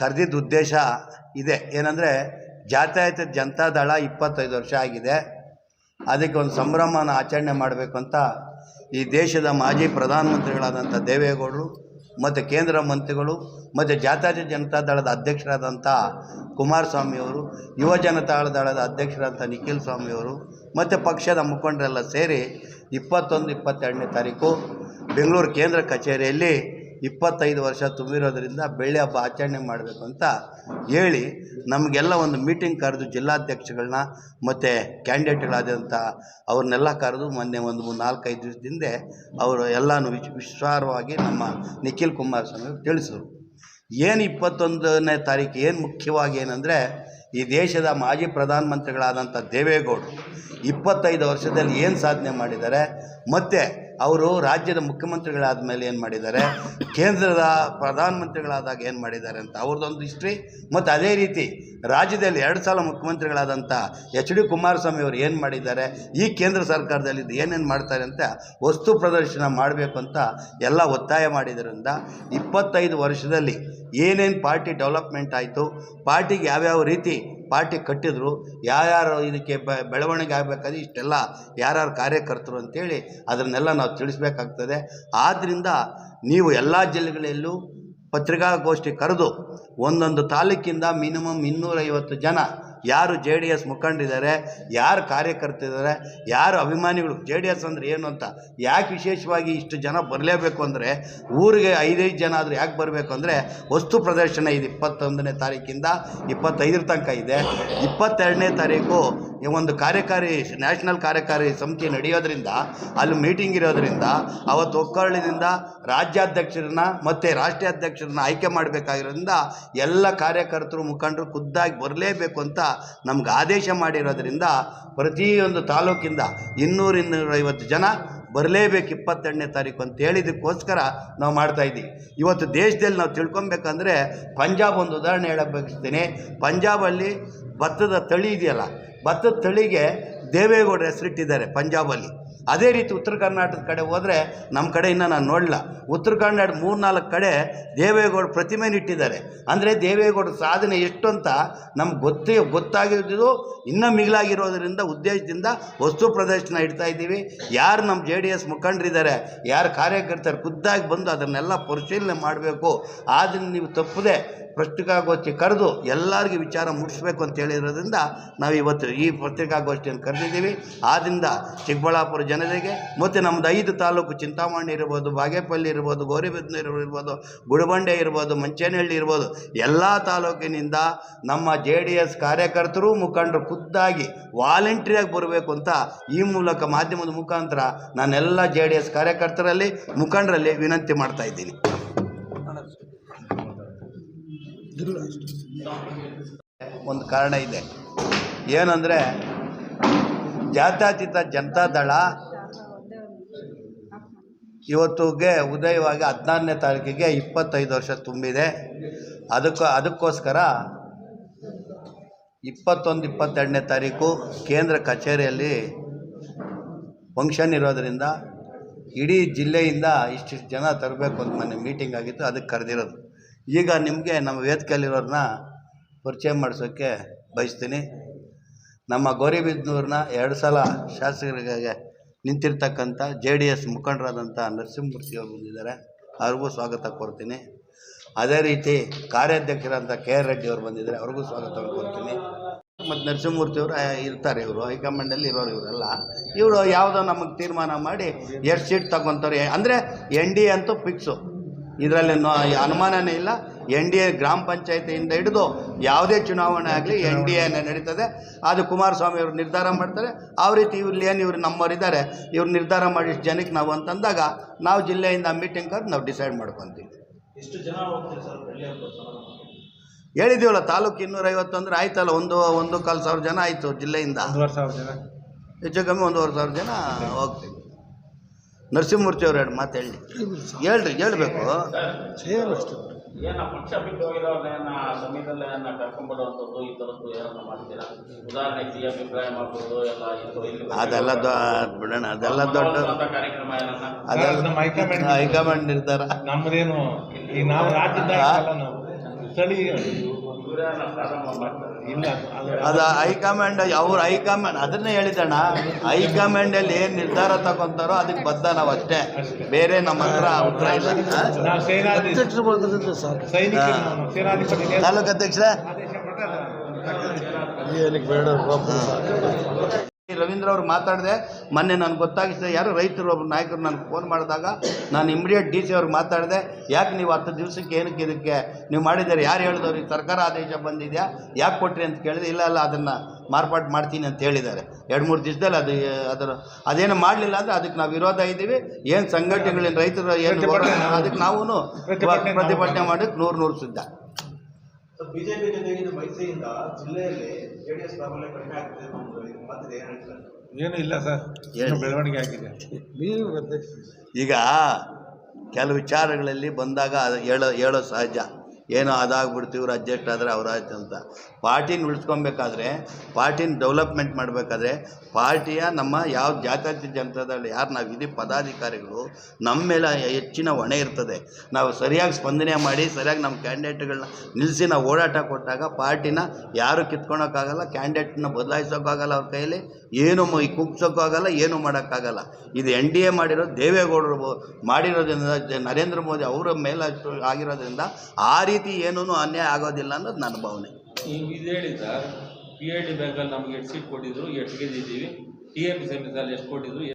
ಕರೆದಿದ್ದ ಉದ್ದೇಶ ಇದೆ. ಏನಂದರೆ ಜಾತ್ಯತೀತ ಜನತಾದಳ 25 ವರ್ಷ ಆಗಿದೆ. ಅದಕ್ಕೆ ಒಂದು ಸಂಭ್ರಮನ ಆಚರಣೆ ಮಾಡಬೇಕು ಅಂತ ಈ ದೇಶದ ಮಾಜಿ ಪ್ರಧಾನಮಂತ್ರಿಗಳಾದಂಥ ದೇವೇಗೌಡರು ಮತ್ತು ಕೇಂದ್ರ ಮಂತ್ರಿಗಳು ಮತ್ತು ಜಾತ್ಯತೀತ ಜನತಾದಳದ ಅಧ್ಯಕ್ಷರಾದಂಥ ಕುಮಾರಸ್ವಾಮಿಯವರು, ಯುವ ಜನತಾದಳದ ಅಧ್ಯಕ್ಷರಾದಂಥ ನಿಖಿಲ್ ಸ್ವಾಮಿಯವರು ಮತ್ತು ಪಕ್ಷದ ಮುಖಂಡರೆಲ್ಲ ಸೇರಿ 21-22ನೇ ತಾರೀಕು ಬೆಂಗಳೂರು ಕೇಂದ್ರ ಕಚೇರಿಯಲ್ಲಿ 25 ವರ್ಷ ತುಂಬಿರೋದರಿಂದ ಬೆಳ್ಳಿ ಹಬ್ಬ ಆಚರಣೆ ಮಾಡಬೇಕು ಅಂತ ಹೇಳಿ ನಮಗೆಲ್ಲ ಒಂದು ಮೀಟಿಂಗ್ ಕರೆದು ಜಿಲ್ಲಾಧ್ಯಕ್ಷಗಳನ್ನ ಮತ್ತು ಕ್ಯಾಂಡಿಡೇಟ್ಗಳಾದಂಥ ಅವ್ರನ್ನೆಲ್ಲ ಕರೆದು ಮೊನ್ನೆ ಒಂದು 4-5 ದಿವಸದಿಂದ ಅವರು ಎಲ್ಲನೂ ವಿಸ್ತಾರವಾಗಿ ನಮ್ಮ ನಿಖಿಲ್ ಕುಮಾರಸ್ವಾಮಿ ತಿಳಿಸಿದ್ರು. ಏನು 21ನೇ ತಾರೀಕು ಏನು ಮುಖ್ಯವಾಗಿ ಏನಂದರೆ ಈ ದೇಶದ ಮಾಜಿ ಪ್ರಧಾನಮಂತ್ರಿಗಳಾದಂಥ ದೇವೇಗೌಡರು 25 ವರ್ಷದಲ್ಲಿ ಏನು ಸಾಧನೆ ಮಾಡಿದ್ದಾರೆ, ಮತ್ತು ಅವರು ರಾಜ್ಯದ ಮುಖ್ಯಮಂತ್ರಿಗಳಾದ ಮೇಲೆ ಏನು ಮಾಡಿದ್ದಾರೆ, ಕೇಂದ್ರದ ಪ್ರಧಾನಮಂತ್ರಿಗಳಾದಾಗ ಏನು ಮಾಡಿದ್ದಾರೆ ಅಂತ ಅವ್ರದ್ದೊಂದು ಹಿಸ್ಟ್ರಿ, ಮತ್ತು ಅದೇ ರೀತಿ ರಾಜ್ಯದಲ್ಲಿ 2 ಸಲ ಮುಖ್ಯಮಂತ್ರಿಗಳಾದಂಥ HD ಕುಮಾರಸ್ವಾಮಿ ಅವರು ಏನು ಮಾಡಿದ್ದಾರೆ, ಈ ಕೇಂದ್ರ ಸರ್ಕಾರದಲ್ಲಿ ಏನೇನು ಮಾಡ್ತಾರೆ ಅಂತ ವಸ್ತು ಪ್ರದರ್ಶನ ಮಾಡಬೇಕು ಅಂತ ಎಲ್ಲ ಒತ್ತಾಯ ಮಾಡಿದ್ದರಿಂದ 25 ವರ್ಷದಲ್ಲಿ ಏನೇನು ಪಾರ್ಟಿ ಡೆವಲಪ್ಮೆಂಟ್ ಆಯಿತು, ಪಾರ್ಟಿಗೆ ಯಾವ್ಯಾವ ರೀತಿ ಪಾರ್ಟಿ ಕಟ್ಟಿದ್ರು, ಯಾರ್ಯಾರು ಇದಕ್ಕೆ ಬೆಳವಣಿಗೆ ಆಗಬೇಕಾದ್ರೆ ಇಷ್ಟೆಲ್ಲ ಯಾರ್ಯಾರು ಕಾರ್ಯಕರ್ತರು ಅಂತೇಳಿ ಅದನ್ನೆಲ್ಲ ನಾವು ತಿಳಿಸ್ಬೇಕಾಗ್ತದೆ. ಆದ್ದರಿಂದ ನೀವು ಎಲ್ಲ ಜಿಲ್ಲೆಗಳಲ್ಲೂ ಪತ್ರಿಕಾಗೋಷ್ಠಿ ಕರೆದು ಒಂದೊಂದು ತಾಲೂಕಿಂದ ಮಿನಿಮಮ್ 250 ಜನ ಯಾರು JDS ಮುಖಂಡರಿದ್ದಾರೆ, ಯಾರು ಕಾರ್ಯಕರ್ತರಿದ್ದಾರೆ, ಯಾರು ಅಭಿಮಾನಿಗಳು, JDS ಅಂದರೆ ಏನು ಅಂತ ಯಾಕೆ ವಿಶೇಷವಾಗಿ ಇಷ್ಟು ಜನ ಬರಲೇಬೇಕು ಅಂದರೆ, ಊರಿಗೆ 5-5 ಜನ ಆದರೂ ಯಾಕೆ ಬರಬೇಕು ಅಂದರೆ ವಸ್ತು ಪ್ರದರ್ಶನ ಇದೆ 21ನೇ ತಾರೀಕಿಂದ 25 ತನಕ ಇದೆ. 22ನೇ ತಾರೀಕು ಒಂದು ಕಾರ್ಯಕಾರಿ ನ್ಯಾಷನಲ್ ಕಾರ್ಯಕಾರಿ ಸಮಿತಿ ನಡೆಯೋದ್ರಿಂದ ಅಲ್ಲಿ ಮೀಟಿಂಗ್ ಇರೋದ್ರಿಂದ ಅವತ್ತು ಒಕ್ಕರ್ಣದಿಂದ ರಾಜ್ಯಾಧ್ಯಕ್ಷರನ್ನ ಮತ್ತು ರಾಷ್ಟ್ರೀಯ ಅಧ್ಯಕ್ಷರನ್ನ ಆಯ್ಕೆ ಮಾಡಬೇಕಾಗಿರೋದ್ರಿಂದ ಎಲ್ಲ ಕಾರ್ಯಕರ್ತರು ಮುಖಂಡರು ಖುದ್ದಾಗಿ ಬರಲೇಬೇಕು ಅಂತ ನಮ್ಗೆ ಆದೇಶ ಮಾಡಿರೋದ್ರಿಂದ ಪ್ರತಿಯೊಂದು ತಾಲೂಕಿಂದ 200-250 ಜನ ಬರಲೇಬೇಕು 22ನೇ ತಾರೀಕು ಅಂತ ಹೇಳಿದ್ದಕ್ಕೋಸ್ಕರ ನಾವು ಮಾಡ್ತಾಯಿದ್ದೀವಿ. ಇವತ್ತು ದೇಶದಲ್ಲಿ ನಾವು ತಿಳ್ಕೊಬೇಕಂದ್ರೆ ಪಂಜಾಬ್ ಒಂದು ಉದಾಹರಣೆ ಹೇಳಕ್ಕೆ ಬಯಸ್ತೀನಿ. ಪಂಜಾಬಲ್ಲಿ ಭತ್ತದ ತಳಿ ಇದೆಯಲ್ಲ, ಭತ್ತದ ತಳಿಗೆ ದೇವೇಗೌಡರ ಹೆಸರಿಟ್ಟಿದ್ದಾರೆ ಪಂಜಾಬಲ್ಲಿ. ಅದೇ ರೀತಿ ಉತ್ತರ ಕರ್ನಾಟಕದ ಕಡೆ ಹೋದರೆ ನಮ್ಮ ಕಡೆ ಇನ್ನೂ ನಾನು ನೋಡಲ್ಲ, ಉತ್ತರ ಕನ್ನಡ 3-4 ಕಡೆ ದೇವೇಗೌಡ ಪ್ರತಿಮೆನ ಇಟ್ಟಿದ್ದಾರೆ. ಅಂದರೆ ದೇವೇಗೌಡ ಸಾಧನೆ ಎಷ್ಟು ಅಂತ ನಮ್ಗೆ ಗೊತ್ತಾಗಿದ್ದು ಇನ್ನೂ ಮಿಗಿಲಾಗಿರೋದರಿಂದ ಉದ್ದೇಶದಿಂದ ವಸ್ತು ಪ್ರದರ್ಶನ ಇಡ್ತಾ ಇದ್ದೀವಿ. ಯಾರು ನಮ್ಮ JDS ಮುಖಂಡರಿದ್ದಾರೆ, ಯಾರು ಕಾರ್ಯಕರ್ತರು ಖುದ್ದಾಗಿ ಬಂದು ಅದನ್ನೆಲ್ಲ ಪರಿಶೀಲನೆ ಮಾಡಬೇಕು. ಆದ್ದರಿಂದ ನೀವು ತಪ್ಪದೆ ಪತ್ರಿಕಾಗೋಷ್ಠಿ ಕರೆದು ಎಲ್ಲರಿಗೂ ವಿಚಾರ ಮುಟ್ಟಿಸ್ಬೇಕು ಅಂತ ಹೇಳಿರೋದ್ರಿಂದ ನಾವು ಇವತ್ತು ಈ ಪತ್ರಿಕಾಗೋಷ್ಠಿಯನ್ನು ಕರೆದಿದ್ದೀವಿ. ಆದ್ದರಿಂದ ಚಿಕ್ಕಬಳ್ಳಾಪುರ ಜನತೆಗೆ ಮತ್ತು ನಮ್ಮದು 5 ತಾಲೂಕು, ಚಿಂತಾಮಣಿ ಇರ್ಬೋದು, ಬಾಗೇಪಲ್ಲಿ ಇರ್ಬೋದು, ಗೌರಿಬಿದನೂರು ಇರ್ಬೋದು, ಗುಡಿಬಂಡೆ ಇರ್ಬೋದು, ಮಂಚೇನಹಳ್ಳಿ ಇರ್ಬೋದು, ಎಲ್ಲ ತಾಲೂಕಿನಿಂದ ನಮ್ಮ JDS ಕಾರ್ಯಕರ್ತರು ಮುಖಂಡರು ಖುದ್ದಾಗಿ ವಾಲಂಟ್ರಿಯಾಗಿ ಬರಬೇಕು ಅಂತ ಈ ಮೂಲಕ ಮಾಧ್ಯಮದ ಮುಖಾಂತರ ನಾನೆಲ್ಲ JDS ಕಾರ್ಯಕರ್ತರಲ್ಲಿ ಮುಖಂಡರಲ್ಲಿ ವಿನಂತಿ ಮಾಡ್ತಾ ಇದ್ದೀನಿ. ಒಂದು ಕಾರಣ ಇದೆ, ಏನಂದರೆ ಜಾತ್ಯತೀತ ಜನತಾದಳ ಇವತ್ತಿಗೆ ಉದಯವಾಗಿ 16ನೇ ತಾರೀಕಿಗೆ 25 ವರ್ಷ ತುಂಬಿದೆ. ಅದಕ್ಕೋಸ್ಕರ 21-22ನೇ ತಾರೀಕು ಕೇಂದ್ರ ಕಚೇರಿಯಲ್ಲಿ ಫಂಕ್ಷನ್ ಇರೋದರಿಂದ ಇಡೀ ಜಿಲ್ಲೆಯಿಂದ ಇಷ್ಟಿಷ್ಟು ಜನ ತರಬೇಕು ಅಂತ ಮೊನ್ನೆ ಮೀಟಿಂಗ್ ಆಗಿತ್ತು, ಅದಕ್ಕೆ ಕರೆದಿರೋದು. ಈಗ ನಿಮಗೆ ನಮ್ಮ ವೇದಿಕೆಯಲ್ಲಿರೋರನ್ನ ಪರಿಚಯ ಮಾಡಿಸೋಕ್ಕೆ ಬಯಸ್ತೀನಿ. ನಮ್ಮ ಗೌರಿಬಿದನೂರಿನ 2 ಸಲ ಶಾಸಕರಿಗೆ ನಿಂತಿರ್ತಕ್ಕಂಥ JDS ಮುಖಂಡರಾದಂಥ ನರಸಿಂಹಮೂರ್ತಿಯವರು ಬಂದಿದ್ದಾರೆ, ಅವ್ರಿಗೂ ಸ್ವಾಗತ ಕೋರ್ತೀನಿ. ಅದೇ ರೀತಿ ಕಾರ್ಯಾಧ್ಯಕ್ಷರಾದಂಥ KR ರೆಡ್ಡಿ ಅವರು ಬಂದಿದ್ದಾರೆ, ಅವ್ರಿಗೂ ಸ್ವಾಗತ ಕೋರ್ತೀನಿ. ಮತ್ತು ನರಸಿಂಹಮೂರ್ತಿಯವರು ಇರ್ತಾರೆ, ಇವರು ಹೈಕಮಾಂಡಲ್ಲಿ ಇರೋರು. ಇವರು ಯಾವುದೋ ನಮಗೆ ತೀರ್ಮಾನ ಮಾಡಿ ಎಷ್ಟು ಸೀಟ್ ತಗೊತಾರೆ ಅಂದರೆ NDA ಅಂತೂ ಫಿಕ್ಸು, ಇದರಲ್ಲಿ ಅನುಮಾನನೇ ಇಲ್ಲ. NDA ಗ್ರಾಮ ಪಂಚಾಯತಿಯಿಂದ ಹಿಡಿದು ಯಾವುದೇ ಚುನಾವಣೆ ಆಗಲಿ NDA ನಡೀತದೆ. ಅದು ಕುಮಾರಸ್ವಾಮಿ ಅವರು ನಿರ್ಧಾರ ಮಾಡ್ತಾರೆ. ಆ ರೀತಿ ಇವ್ರು ನಮ್ಮವರಿದ್ದಾರೆ, ಇವ್ರು ನಿರ್ಧಾರ ಮಾಡಿ ಇಷ್ಟು ಜನಕ್ಕೆ ನಾವು ಅಂತಂದಾಗ ನಾವು ಜಿಲ್ಲೆಯಿಂದ ಮೀಟಿಂಗ್ ಕರೆದು ನಾವು ಡಿಸೈಡ್ ಮಾಡ್ಕೊತೀವಿ. ಎಷ್ಟು ಜನ ಹೋಗ್ತೀರಿ ಸರ್? ಹೇಳಿದ್ದೀವಲ್ಲ, ತಾಲೂಕು 250 ಅಂದರೆ ಆಯ್ತಲ್ಲ, 1,25,000 ಜನ ಆಯಿತು. ಜಿಲ್ಲೆಯಿಂದ 1,500 ಜನ, ಹೆಚ್ಚು ಕಮ್ಮಿ 1,500 ಜನ ಹೋಗ್ತೀವಿ. ನರಸಿಂಹಮೂರ್ತಿ ಅವರು 2 ಮಾತು ಹೇಳಬೇಕು. ಏನು ಪಕ್ಷ ಬಿಟ್ಟು ಹೋಗಿರೋದನ್ನ ಸಂವಿಧಾನ ಕರ್ಕೊಂಡ್ಬಿಡುವಂಥದ್ದು ಈ ಥರದ್ದು ಏನನ್ನ ಮಾಡ್ತೀರಾ? ಉದಾಹರಣೆ CM ಅಭಿಪ್ರಾಯ ಮಾಡ್ಬೋದು ಎಲ್ಲ ಅದೆಲ್ಲ ಬಿಡೋಣ, ಅದೆಲ್ಲ ದೊಡ್ಡ ಕಾರ್ಯಕ್ರಮ ಅದೆಲ್ಲ ಹೈಕಮಾಂಡ್ ನಿರ್ಧಾರ. ನಮ್ಮದೇನು ನಾವು ರಾಜ್ಯದ ಸ್ಥಳೀಯ ಇವರೇನ ಪ್ರಾರಂಭ ಮಾಡ್ತಾರೆ ಇಲ್ಲ ಅದು ಹೈಕಮಾಂಡ್ ಅವ್ರ ಹೈಕಮಾಂಡ್ ಅದನ್ನೇ ಹೇಳಿದಣ್ಣ, ಹೈಕಮಾಂಡಲ್ಲಿ ಏನು ನಿರ್ಧಾರ ತಗೊಂತಾರೋ ಅದಕ್ಕೆ ಬದ್ಧ ನಾವು ಅಷ್ಟೇ, ಬೇರೆ ನಮ್ಮ ಹತ್ರ ಉತ್ತರ ಇಲ್ಲ. ನಾವು ಸೇನಾಧಿಪತಿ ತಾಲೂಕು ಅಧ್ಯಕ್ಷರೇ ಆದೇಶ ಕೊಟ್ಟರೆ ರವೀಂದ್ರ ಅವ್ರು ಮಾತಾಡಿದೆ ಮೊನ್ನೆ ನನಗೆ ಗೊತ್ತಾಗಿತ್ತು, ಯಾರು ರೈತರು ಒಬ್ಬರು ನಾಯಕರು ನನಗೆ ಫೋನ್ ಮಾಡಿದಾಗ ನಾನು ಇಮಿಡಿಯೇಟ್ ಡಿ ಸಿ ಅವ್ರಿಗೆ ಮಾತಾಡಿದೆ, ಯಾಕೆ ನೀವು 10 ದಿವಸಕ್ಕೆ ಏನಕ್ಕೆ ಇದಕ್ಕೆ ನೀವು ಮಾಡಿದ್ದಾರೆ, ಯಾರು ಹೇಳಿದವ್ರು, ಸರ್ಕಾರ ಆದೇಶ ಬಂದಿದೆಯಾ, ಯಾಕೆ ಕೊಟ್ರಿ ಅಂತ ಕೇಳಿದೆ. ಇಲ್ಲ ಅದನ್ನು ಮಾರ್ಪಾಡು ಮಾಡ್ತೀನಿ ಅಂತ ಹೇಳಿದ್ದಾರೆ. 2-3 ದಿವಸದಲ್ಲಿ ಅದೇನು ಮಾಡಲಿಲ್ಲ ಅಂದರೆ ಅದಕ್ಕೆ ನಾವು ವಿರೋಧ ಇದ್ದೀವಿ. ಏನು ಸಂಘಟನೆಗಳಿಂದ ರೈತರು ಏನು ಅದಕ್ಕೆ ನಾವು ಪ್ರತಿಭಟನೆ ಮಾಡೋಕ್ಕೆ 100 ಸಿದ್ಧ. ಬಿಜೆಪಿ ಜೊತೆಗಿನ ಮೈತ್ರಿಯಿಂದ ಜಿಲ್ಲೆಯಲ್ಲಿ ಜೆಡಿಎಸ್ ಪ್ರಾಬಲ್ಯ ಕಡಿಮೆ ಆಗ್ತದೆ ಮಾತಿದೆ, ಏನು ಹೇಳ್ತಾರೆ? ಏನೂ ಇಲ್ಲ ಸರ್, ಬೆಳವಣಿಗೆ ಆಗಿದೆ. ಈಗ ಕೆಲವು ವಿಚಾರಗಳಲ್ಲಿ ಬಂದಾಗ ಅದು ಹೇಳೋ ಸಹಜ, ಏನೋ ಅದಾಗ್ಬಿಡ್ತೀವಿ, ಇವ್ರು ಅಡ್ಜಸ್ಟ್ ಆದರೆ ಅವರಾಯ್ತು ಅಂತ. ಪಾರ್ಟಿನ ಉಳಿಸ್ಕೊಬೇಕಾದ್ರೆ, ಪಾರ್ಟಿನ ಡೆವಲಪ್ಮೆಂಟ್ ಮಾಡಬೇಕಾದ್ರೆ, ಪಾರ್ಟಿಯ ನಮ್ಮ ಯಾವ ಜಾತ್ಯತೀತ ಜನತಾದಳ ಯಾರು ನಾವು ಇದೀವಿ ಪದಾಧಿಕಾರಿಗಳು, ನಮ್ಮ ಮೇಲೆ ಹೆಚ್ಚಿನ ಹೊಣೆ ಇರ್ತದೆ. ನಾವು ಸರಿಯಾಗಿ ಸ್ಪಂದನೆ ಮಾಡಿ ಸರಿಯಾಗಿ ನಮ್ಮ ಕ್ಯಾಂಡಿಡೇಟ್ಗಳನ್ನ ನಿಲ್ಲಿಸಿ ನಾವು ಓಡಾಟ ಕೊಟ್ಟಾಗ ಪಾರ್ಟಿನ ಯಾರು ಕಿತ್ಕೊಳಕ್ಕಾಗಲ್ಲ, ಕ್ಯಾಂಡಿಡೇಟ್ನ ಬದಲಾಯಿಸೋಕ್ಕಾಗಲ್ಲ, ಅವ್ರ ಕೈಯಲ್ಲಿ ಏನು ಕುಗ್ಸೋಕ್ಕಾಗಲ್ಲ, ಏನೂ ಮಾಡೋಕ್ಕಾಗಲ್ಲ. ಇದು NDA ಮಾಡಿರೋದು ದೇವೇಗೌಡರು ಮಾಡಿರೋದ್ರಿಂದ, ನರೇಂದ್ರ ಮೋದಿ ಅವರ ಮೇಲೆ ಅಷ್ಟು ಆಗಿರೋದ್ರಿಂದ ಆ ರೀತಿ ಏನೂ ಅನ್ಯಾಯ ಆಗೋದಿಲ್ಲ ಅನ್ನೋದು ನನ್ನ ಭಾವನೆ. ನೀವು ಇದು ಹೇಳಿ ಸರ್, PID ಬ್ಯಾಂಕಲ್ಲಿ ನಮಗೆ 8 ಸೀಟ್ ಕೊಟ್ಟಿದ್ರು, 8 ಗೆದ್ದಿದ್ದೀವಿ. TMC ಎಷ್ಟು ಕೊಟ್ಟಿದ್ರು.